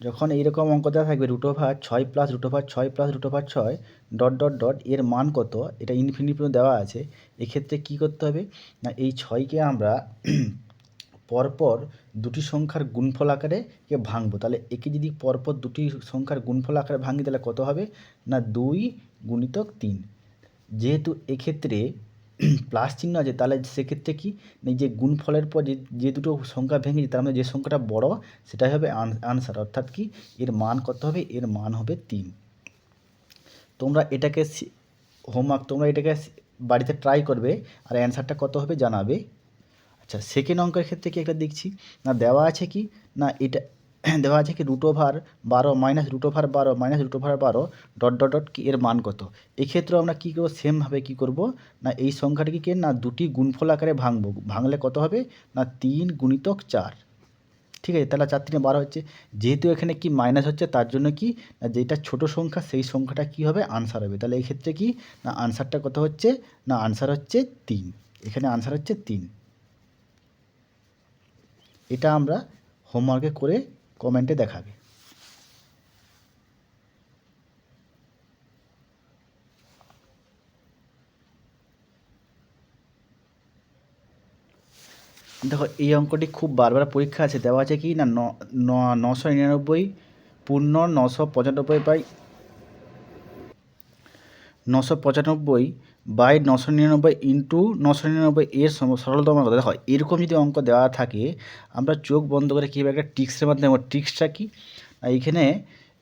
যখন এইরকম অঙ্ক দেওয়া থাকবে √6 plus √6 plus √6 dot dot dot এর মান কত, এটা ইনফিনিটি পর্যন্ত দেওয়া আছে। এক্ষেত্রে কী করতে হবে না, এই 6কে আমরা পরপর দুটি সংখ্যার গুণফল আকারে ভাঙবো। তাহলে একে যদি পরপর দুটি সংখ্যার গুণফল আকারে ভাঙি তাহলে কত হবে না 2 গুণিতক 3। যেহেতু এক্ষেত্রে প্লাস চিহ্ন আছে তাহলে সেক্ষেত্রে কি না, যে গুণফলের পর যে দুটো সংখ্যা ভেঙেছি তার মধ্যে যে সংখ্যাটা বড় সেটাই হবে আনসার, অর্থাৎ কি এর মান কত হবে, এর মান হবে 3। তোমরা এটাকে হোমওয়ার্ক তোমরা এটাকে বাড়িতে ট্রাই করবে আর অ্যান্সারটা কত হবে জানাবে। আচ্ছা, সেকেন্ড অঙ্কের ক্ষেত্রে কি একটা দেখছি না, দেওয়া আছে কি না, এটা দেওয়া আছে কি √12 minus √12 minus √12 dot dot dot কি এর মান কত। এক্ষেত্রেও আমরা কী করবো, সেমভাবে কী করব না, এই সংখ্যাটিকে না দুটি গুণফল আকারে ভাঙবো। ভাঙলে কত হবে না 3 গুণিতক 4। ঠিক আছে, তাহলে 4 3 12 হচ্ছে। যেহেতু এখানে কি মাইনাস হচ্ছে তার জন্য কি না, যেটা ছোট সংখ্যা সেই সংখ্যাটা কি হবে আনসার হবে। তাহলে এই ক্ষেত্রে কি না, আনসারটা কত হচ্ছে না, আনসার হচ্ছে 3। এখানে আনসার হচ্ছে 3। এটা আমরা হোমওয়ার্কে করে কমেন্টে দেখাবে। দেখো এই অঙ্কটি খুব বারবার পরীক্ষা আছে, দেওয়া আছে কি না 999 পূর্ণ 995 বাই 999 ইন্টু 999 এর সরলতম কথা। দেখো এরকম যদি অঙ্ক দেওয়া থাকে আমরা চোখ বন্ধ করে কীভাবে একটা ট্রিক্সের মাধ্যমে, ট্রিক্সটা কি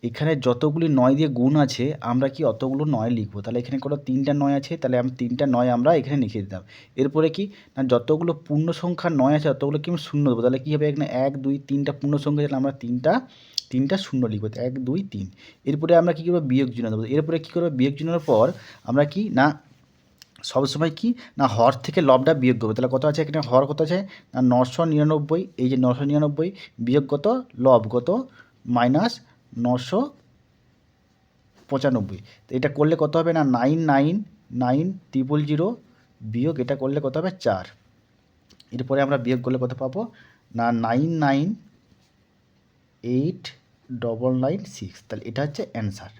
এখানে যতগুলি 9 দিয়ে গুণ আছে আমরা কি অতগুলো 9 লিখবো। তাহলে এখানে কোনো 3টা 9 আছে, তাহলে আমি 3টা 9 আমরা এখানে লিখে দিতাম। এরপরে কি না, যতগুলো পূর্ণ সংখ্যা 9 আছে ততগুলো কি আমি শূন্য দেবো। তাহলে কী হবে, এখানে 1 2 3টা পূর্ণ সংখ্যা, তাহলে আমরা তিনটা শূন্য লিখবো, 1 2 3। এরপরে আমরা কী করবো, বিয়োগ চিহ্ন দেবো। এরপরে কী করবো, বিয়োগ চিহ্নের পর আমরা কি না সবসময় কি না হর থেকে লবটা বিয়োগ করবো। তাহলে কত আছে এখানে, হর কত আছে না 999, এই যে 999 বিয়োগ কত লব কত মাইনাস 995। তো এটা করলে কত হবে না 999,000 বিয়োগ এটা করলে কত হবে 4। এরপরে আমরা বিয়োগ করলে কত পাবো না 998,996। তাহলে এটা হচ্ছে অ্যান্সার।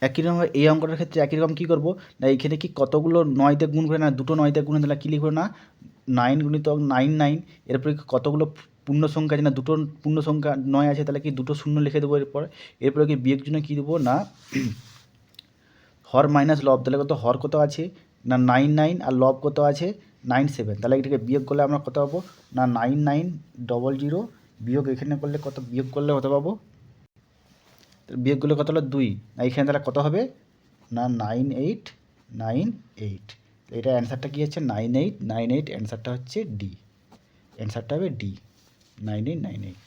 একই রকম এই অঙ্কটার ক্ষেত্রে একই রকম কী করবো না, এইখানে কি কতগুলো 9 দিয়ে গুণ করে না, দুটো 9 দিয়ে গুণ, তাহলে কী লিখবো না 9 গুণিতক 99। এরপরে কতগুলো পূর্ণ সংখ্যা আছে না, দুটো পূর্ণ সংখ্যা 9 আছে, তাহলে কি দুটো শূন্য লিখে দেবো। এরপরে কি বিয়োগ জন্য কী দেবো না হর মাইনাস লব। তাহলে কত হর কত আছে না 99 আর লব কত আছে 97। তাহলে এটাকে বিয়োগ করলে আমরা কত পাবো না 9900 বিয়োগ এখানে করলে কত, বিয়োগ করলে কত পাবো, বিয়োগ করলে কত হলো 2। এইখানে তাহলে কত হবে না 9898। এটা অ্যান্সারটা কী হচ্ছে 9898। অ্যান্সারটা হচ্ছে ডি, অ্যান্সারটা হবে ডি 9898।